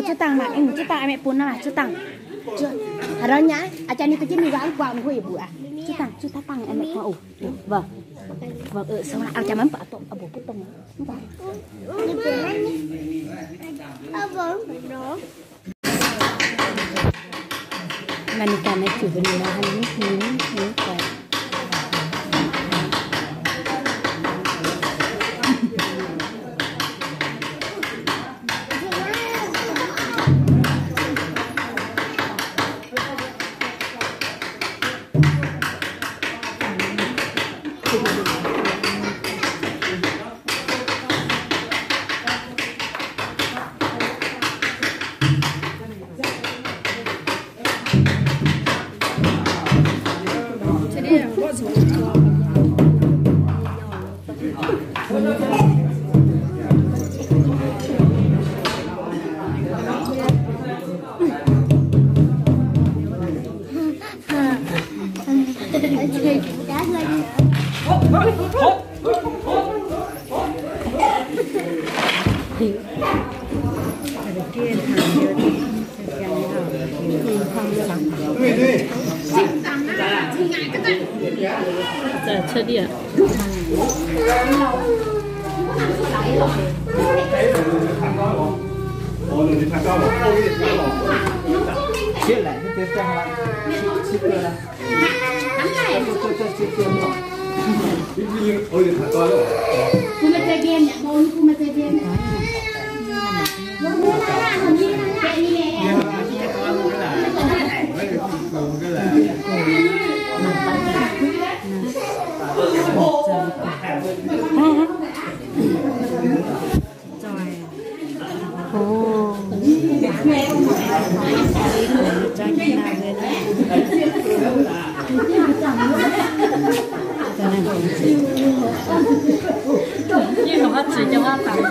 Chú Tăng mà, chú Tăng mẹ pun nào chú Tăng. Đó nhá, cha ni cái mình gắng qua mình hơi bụi à. Chú Tăng em mẹ qua ủ. Vâng. Vâng, xong là cha mắm bỏ tụng ở bộ bút tông. Mà mình cảm thấy chủ bên này là hành nước quay. Chơi đi ạ. Chết lại cái tiếp theo lại. Chết cơ là. Ôi thật to rồi. Cô mà chơi game nhỉ? Cô mà chơi game. Nhưng mà chỉ cho hoa tặng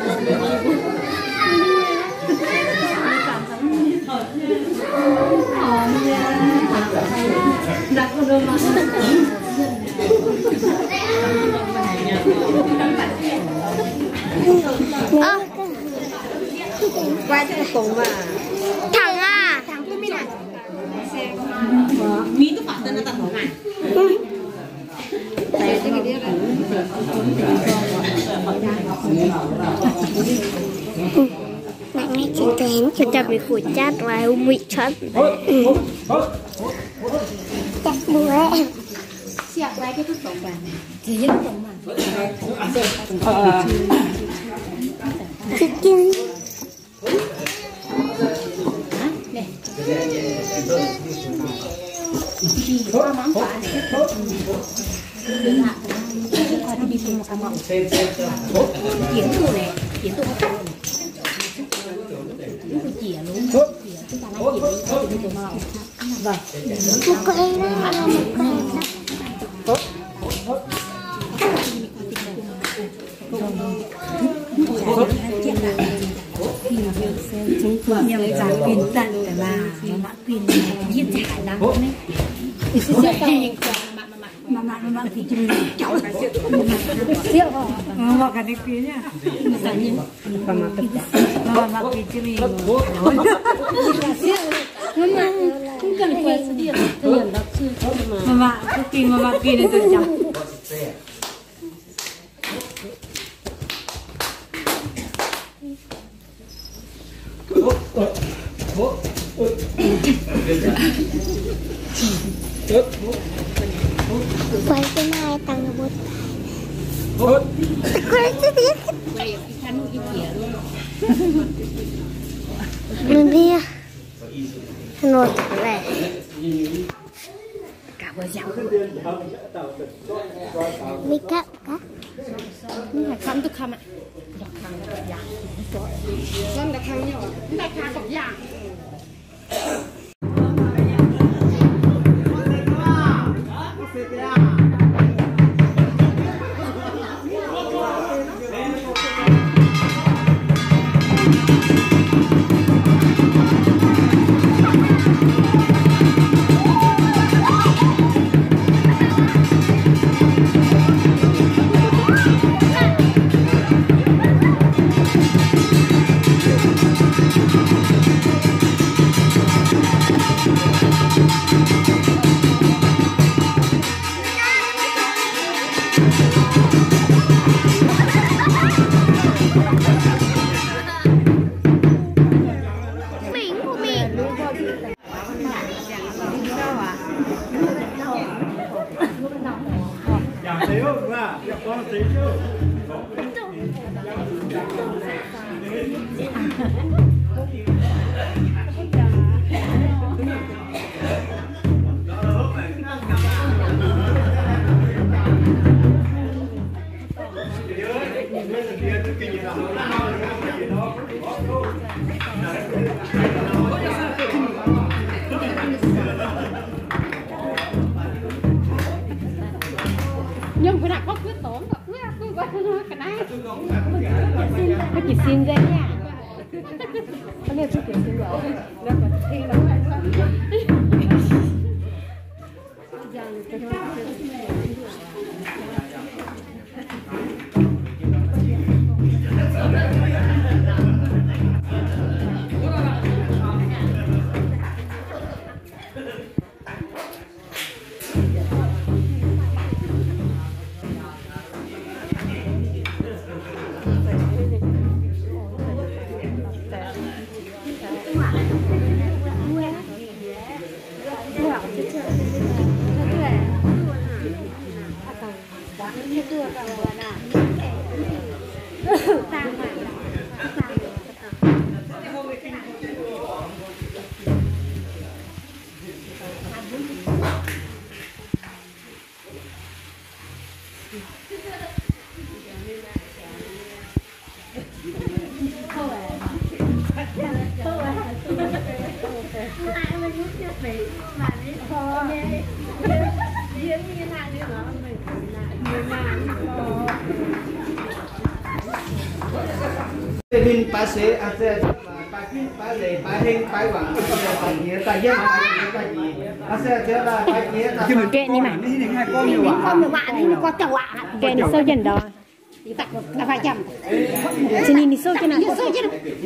qua cho cùng mà thằng à thằng tôi biết à mí tôi phạt tên nó tao hỏi này tại cái gì đó bạn nghe chị tuyến cho cha bị khủi chát và không bị chát chặt bùa xẹt lại cái thuốc tổng vàng thì rất tổng vàng chị chân nè qua món quả này qua đi tìm một cái món kiếm tụ này kiếm tụ không chỉa luôn chỉa chúng ta nói chỉa đi tìm món vâng một cây nhiều giá quyền tận là mã quyền hiện tại đang mà thì chung cháu siêu mà cả cái kia nhá mà cái kia không cần quay số điện tiền đọc sư mà cái kia này tôi cháu quay cái này tăng một quay cái biết quay cái khăn cái kia luôn mình đi nốt này cảm của dạo đi cắt cáนี่ค่ะคำทุกคำอ่ะดอกคางกับยางต้นดอกคางเนี่ยดอกคางกับยางnhưng bữa nào có cứ tổn cứ có cái này có chỉ xin dây nha có liều chút tiền xin rồi nó còn thi nó Pin pase ase pakin pale pahin paiwang pakia tayang pakia ase jela pakia dùng kệ này mà con được bạn ấy có chậu ạ kệ này sâu dần đó là phải chậm cho nên đi sâu cho nào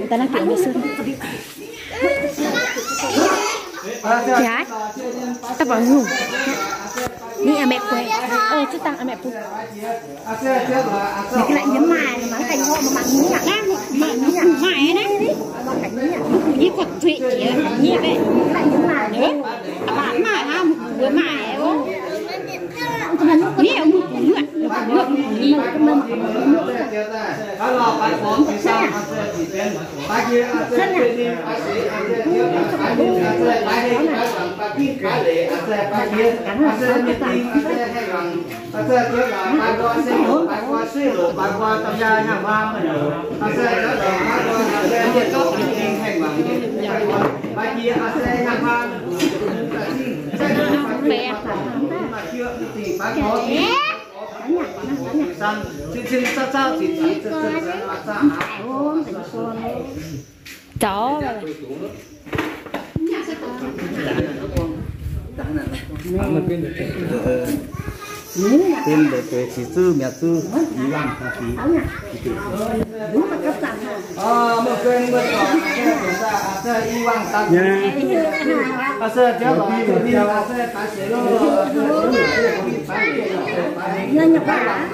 ta đang kiểu đi sâu dạ ta bảo ngủ đi à mẹ quê chú tăng à mẹ phụ cái lại nhấm mài mà thành hộ mà mặn nhả mày đấy như quật thụy như vậy lại nhấm mài nữa bạn mài ha vừa mài không nhiều nước gì chó tên để tuổi chỉ sư mẹ sư ý làm là gì một kênh bên đó chúng ta sẽ ý quan tâm sẽ kéo lại đi sẽ phải sẽ lo nhân nhập cả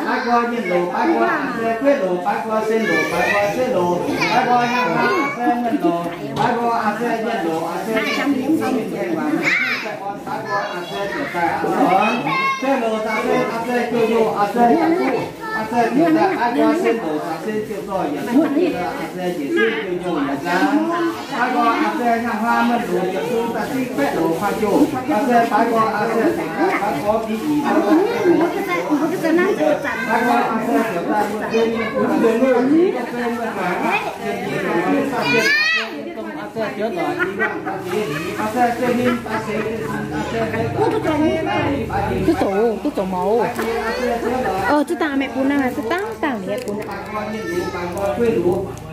bác qua nhiên đồ bác qua sẽ quyết đồ bác qua sen đồ bác qua sẽ đồ bác qua hàng hóa sẽ nhân đồ bác qua sẽ nhân đồ sẽ nhân đồ bác qua sẽ sẽ đồ ta sẽ cho yo sẽ a xe tiểu ta ba qua sen đồ ta sen tiêu rồi nhà tu a xe chỉ xin tiêu dùng nhà giá ba qua a xe nhà hoa mình đồ nhà tu ta xin phép đồ pha chô a xe ba qua a xe thì ba có cái gì đó ba qua a xe tiểu ta một bên luôn gì một bên mà a xe chứa rồi đi a xe chơi đi a xe Cái tổ màu. Chú ta mẹ pun na, chú tang ni pun na.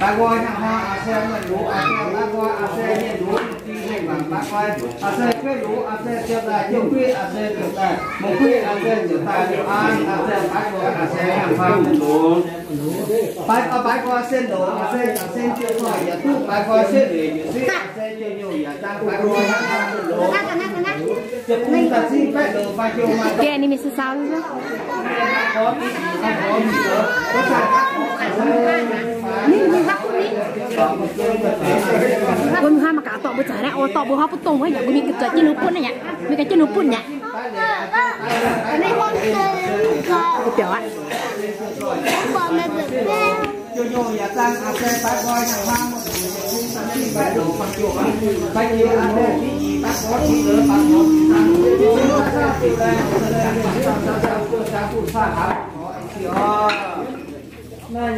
Ba qua nhà hoa a xe mình đủ a xe ba qua a xe nhận đủ đi lên bằng ba qua a xe quê đủ a xe tiêu ta tiêu quê a xe tiêu ta một quê a xe tiêu ta tiêu an a xe ba qua a xe hàng hoa mình đủ ba qua sen đồ a xe sen tiêu rồi nhà tu ba qua sen để những gì a xe tiêu nhiều nhà trang ba qua hàng hoa mình đủจะพูดตัดสินไปเดินไปโยมา Kẻ này mình sẽ sao luôn á. Quân hoa mà cả tọ bữa trời đấy, tọ bữa hoa bữa tùng ấy nhỉ, mình cái chân nước pun này nhỉ, mình cái chân nước pun nhỉ. Tiểu ạ. Yo ya tan hace pa coi hàng hoa một người ta đi ba đồ bằng chỗ ba nhiều ăn đây đi ba có đi nữa ba có sang yo ta thì là sa phụ sa hả họ này